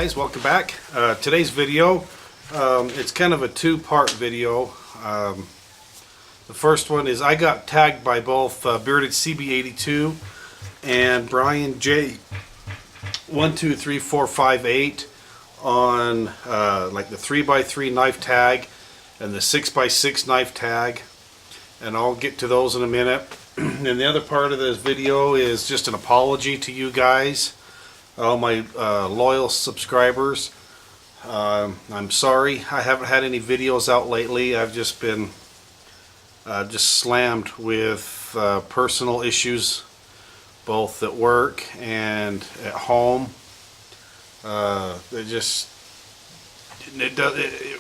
guys, welcome back. Today's video, it's kind of a two-part video. The first one is I got tagged by both Bearded CB82 and Brian J 123458 on like the 3x3 knife tag and the 6x6 knife tag, and I'll get to those in a minute. And the other part of this video is just an apology to you guys, all my loyal subscribers. I'm sorry I haven't had any videos out lately. I've just been slammed with personal issues, both at work and at home.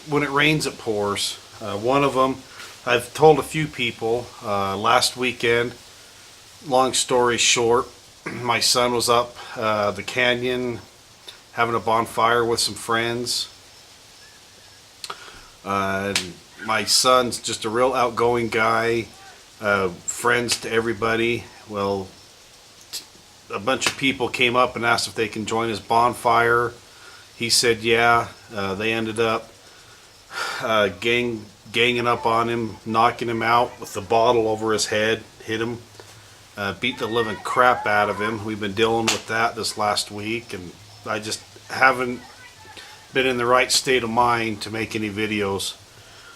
When it rains, it pours. One of them, I've told a few people last weekend. Long story short, my son was up the canyon having a bonfire with some friends. My son's just a real outgoing guy, friends to everybody. Well, a bunch of people came up and asked if they can join his bonfire. He said yeah. They ended up ganging up on him, knocking him out with the bottle over his head, hit him, beat the living crap out of him. We've been dealing with that this last week, and I just haven't been in the right state of mind to make any videos.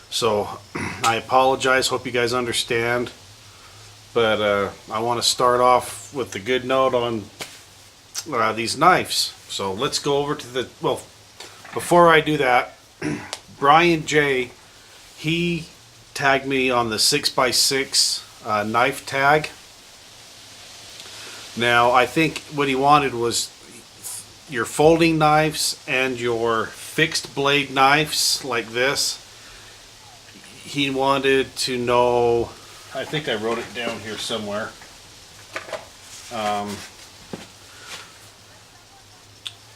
So I apologize, hope you guys understand. But I want to start off with the good note on these knives. So let's go over to the, well, before I do that, Brian J, he tagged me on the 6x6 knife tag. Now I think what he wanted was your folding knives and your fixed blade knives like this. He wanted to know, I think I wrote it down here somewhere,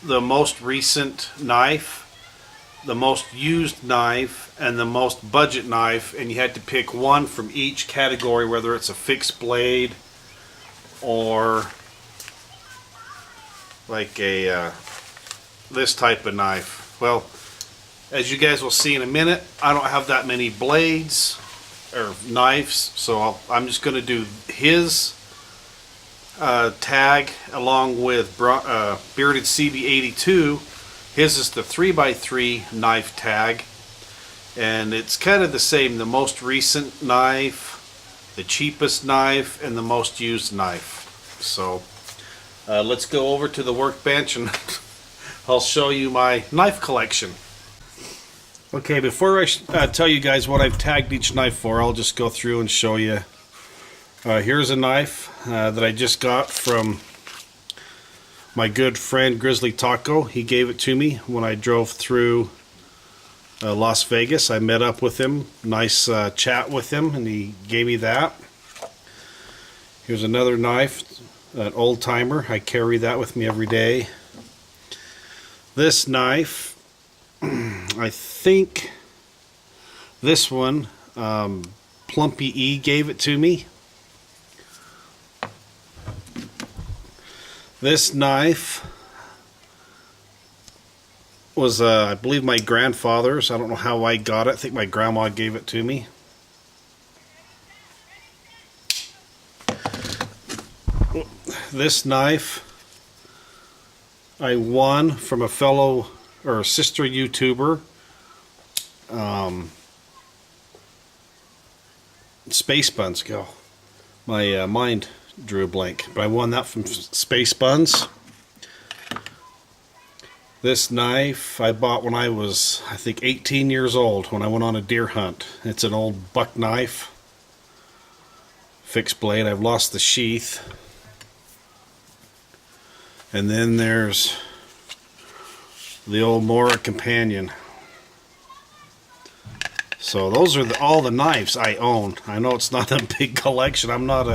the most recent knife, the most used knife, and the most budget knife, and you had to pick one from each category, whether it's a fixed blade or like a this type of knife. Well, as you guys will see in a minute, I don't have that many blades or knives, so I'm just going to do his tag along with Bearded CB82. His is the 3x3 knife tag, and it's kind of the same, the most recent knife, the cheapest knife, and the most used knife. So let's go over to the workbench and I'll show you my knife collection. Okay, before I tell you guys what I've tagged each knife for, I'll just go through and show you. Here's a knife that I just got from my good friend Grizzly Taco. He gave it to me when I drove through Las Vegas. I met up with him, nice chat with him, and he gave me that. Here's another knife, an old timer. I carry that with me every day. This knife, I think this one, Plumpy E gave it to me. This knife was, I believe, my grandfather's. I don't know how I got it. I think my grandma gave it to me. This knife I won from a fellow or sister YouTuber, Space Buns. Go. My mind drew a blank, but I won that from Space Buns. This knife I bought when I was, I think, 18 years old, when I went on a deer hunt. It's an old buck knife, fixed blade. I've lost the sheath. And then there's the old Mora Companion. So those are all the knives I own. I know it's not a big collection. I'm not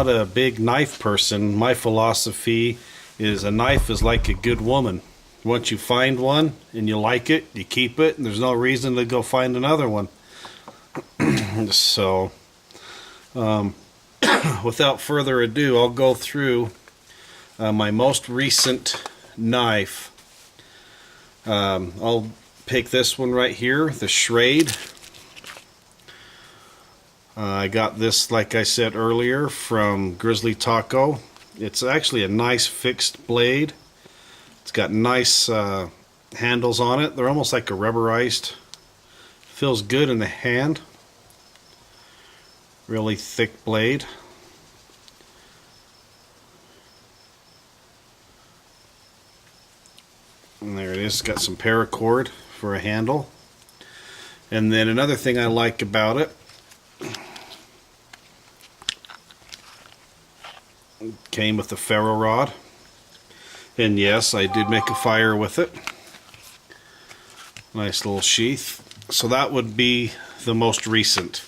a big knife person. My philosophy is a knife is like a good woman. Once you find one and you like it, you keep it, and there's no reason to go find another one. So without further ado, I'll go through my most recent knife. I'll pick this one right here, the Schrade. I got this, like I said earlier, from Grizzly Taco. It's actually a nice fixed blade. It's got nice handles on it. They're almost like a rubberized. Feels good in the hand. Really thick blade. And there it is. It's got some paracord for a handle. And then another thing I like about it, came with the ferro rod. And yes, I did make a fire with it. Nice little sheath. So that would be the most recent.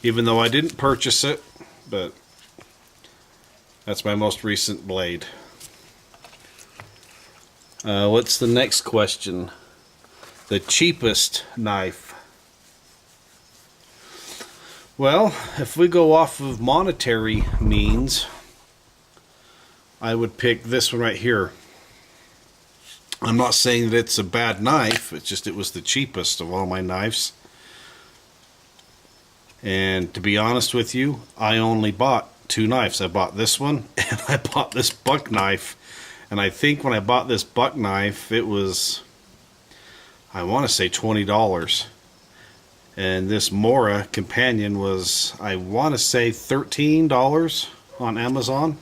Even though I didn't purchase it, but that's my most recent blade. What's the next question? The cheapest knife. Well, if we go off of monetary means, I would pick this one right here. I'm not saying that it's a bad knife, it's just it was the cheapest of all my knives. And to be honest with you, I only bought two knives. I bought this one and I bought this buck knife. And I think when I bought this buck knife, it was, I want to say $20. And this Mora companion was, I want to say $13 on Amazon.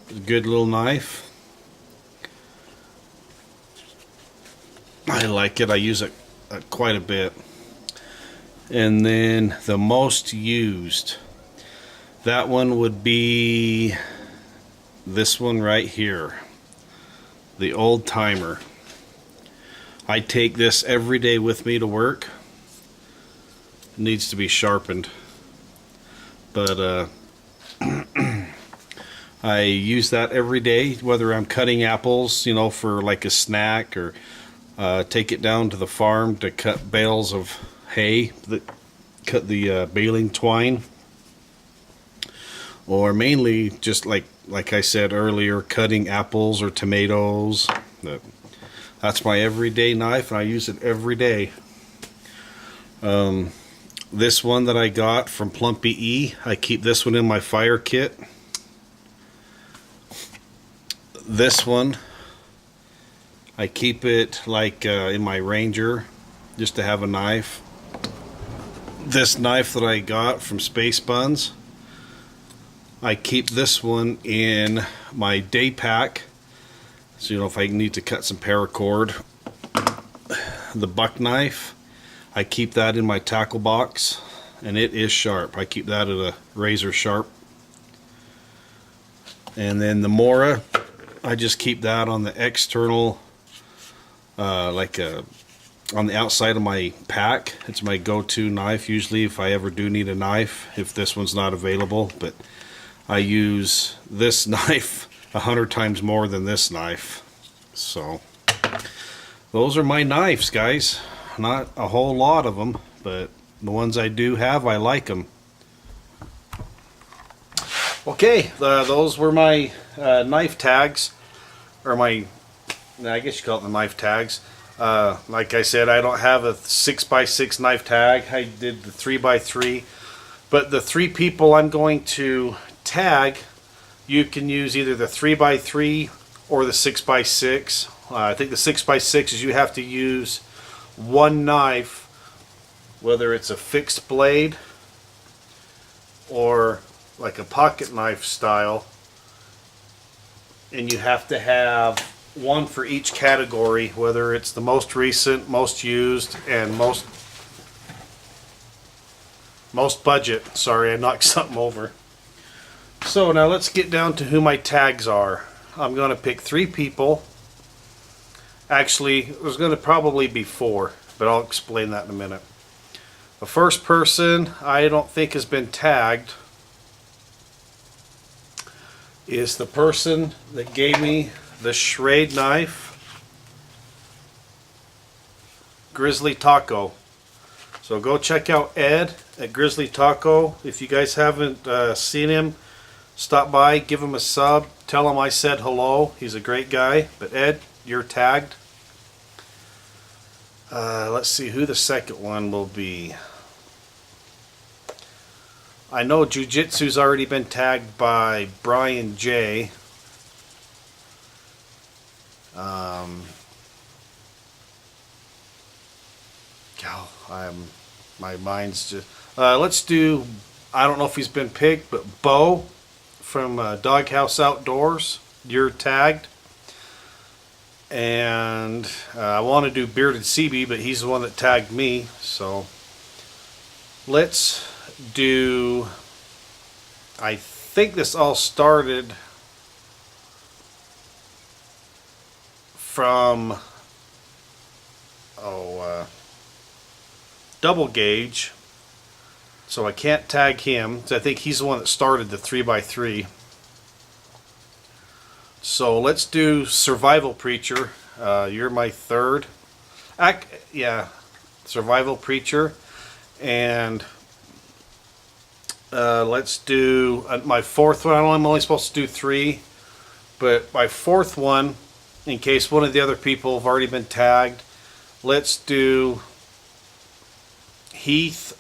A good little knife. I like it. I use it quite a bit. And then the most used, that one would be this one right here, the Old Timer. I take this every day with me to work. It needs to be sharpened, but I use that every day, whether I'm cutting apples, you know, for like a snack, or take it down to the farm to cut bales of hay, cut the baling twine, or mainly just like I said earlier, cutting apples or tomatoes. That's my everyday knife, and I use it every day. This one that I got from Plumpy E, I keep this one in my fire kit. This one, I keep it like in my Ranger, just to have a knife. This knife that I got from Space Buns, I keep this one in my day pack, so you know if I need to cut some paracord. The buck knife, I keep that in my tackle box, and it is sharp. I keep that at a razor sharp. And then the Mora, I just keep that on the external, on the outside of my pack. It's my go-to knife usually if I ever do need a knife, if this one's not available. But I use this knife 100 times more than this knife. So those are my knives, guys. Not a whole lot of them, but the ones I do have, I like them. Okay, those were my knife tags, or my, I guess you call it the knife tags. Like I said, I don't have a 6x6 knife tag. I did the 3x3. But the 3 people I'm going to tag, you can use either the 3x3 or the 6x6. I think the 6x6 is you have to use one knife, whether it's a fixed blade or like a pocket knife style, and you have to have one for each category, whether it's the most recent, most used, and most budget. Sorry, I knocked something over. So now let's get down to who my tags are. I'm going to pick 3 people. Actually, there's going to probably be 4, but I'll explain that in a minute. The first person I don't think has been tagged is the person that gave me the Schrade knife, Grizzly Taco. So go check out Ed at Grizzly Taco. If you guys haven't seen him, stop by, give him a sub, tell him I said hello. He's a great guy. But Ed, you're tagged. Let's see who the second one will be. I know Jiu-Jitsu's already been tagged by Brian J. My mind's just. Let's do. I don't know if he's been picked, but Bo from Doghouse Outdoors, you're tagged. And I want to do Bearded CB, but he's the one that tagged me. So let's do. I think this all started from Double Gauge, so I can't tag him. I think he's the one that started the 3x3. So let's do Survival Preacher. You're my third. Yeah, Survival Preacher. And let's do my fourth one. I'm only supposed to do 3, but my fourth one, in case one of the other people have already been tagged, let's do Heath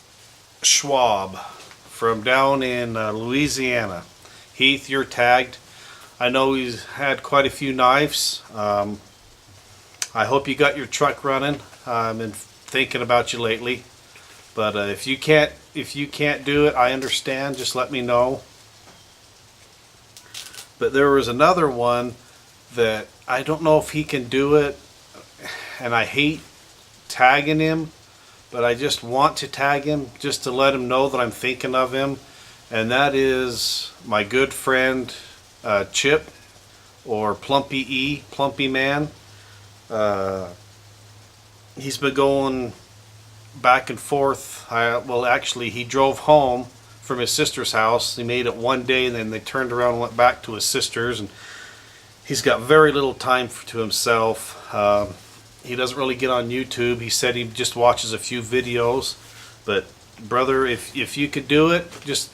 Schwab from down in Louisiana. Heath, you're tagged. I know he's had quite a few knives. I hope you got your truck running. I've been thinking about you lately, but if you can't do it, I understand. Just let me know. But there was another one that I don't know if he can do it, and I hate tagging him, but I just want to tag him just to let him know that I'm thinking of him, and that is my good friend Chip, or Plumpy E, Plumpy Man. He's been going back and forth. Well, actually, he drove home from his sister's house. He made it one day, and then they turned around and went back to his sister's, and he's got very little time to himself. He doesn't really get on YouTube. He said he just watches a few videos. But brother, if you could do it, just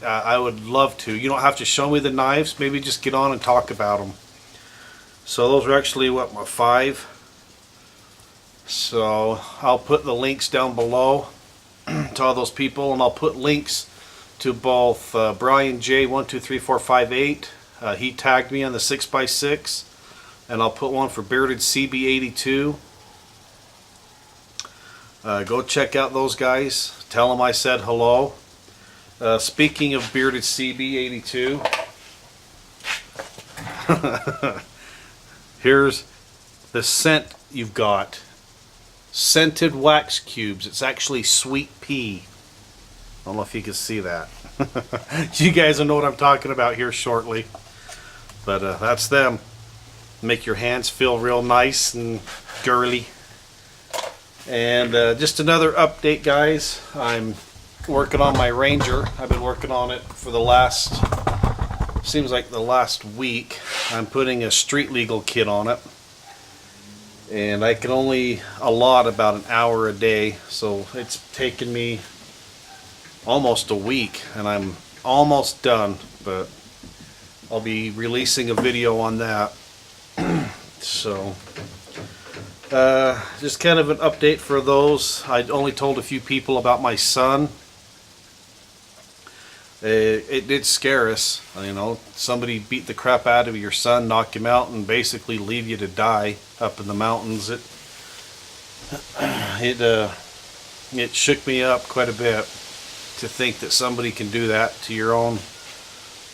I would love to. You don't have to show me the knives. Maybe just get on and talk about them. So those are actually what, my 5. So I'll put the links down below to all those people, and I'll put links to both Brian J 123458. He tagged me on the 6x6, and I'll put one for Bearded CB82. Go check out those guys. Tell them I said hello. Speaking of Bearded CB82, here's the scent you've got. Scented wax cubes. It's actually sweet pea. I don't know if you can see that. You guys will know what I'm talking about here shortly. But that's them. Make your hands feel real nice and girly. And just another update, guys. I'm working on my Ranger. I've been working on it for the last, seems like the last week. I'm putting a street legal kit on it. And I can only allot about an hour a day. So it's taken me almost a week. And I'm almost done. But I'll be releasing a video on that. So just kind of an update for those. I only told a few people about my son. It did scare us, you know. Somebody beat the crap out of your son, knock him out, and basically leave you to die up in the mountains. It shook me up quite a bit to think that somebody can do that to your own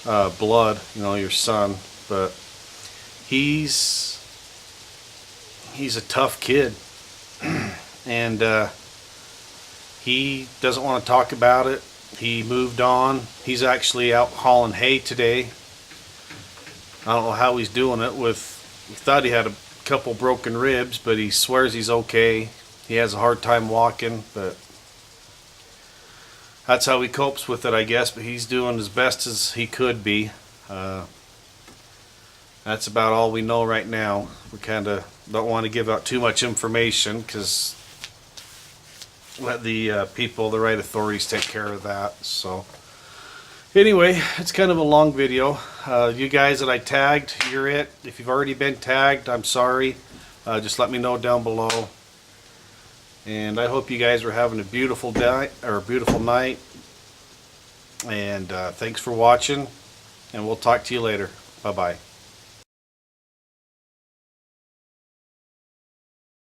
blood, you know, your son. But he's a tough kid, and he doesn't want to talk about it. He moved on. He's actually out hauling hay today. I don't know how he's doing it. We thought he had a couple broken ribs, but he swears he's okay. He has a hard time walking, but that's how he copes with it, I guess. But he's doing as best as he could be. That's about all we know right now. We kind of don't want to give out too much information, because let the people, the right authorities, take care of that. So Anyway, it's kind of a long video. You guys that I tagged, you're it. If you've already been tagged, I'm sorry. Just let me know down below. And I hope you guys are having a beautiful day or a beautiful night. And thanks for watching. And we'll talk to you later. Bye-bye.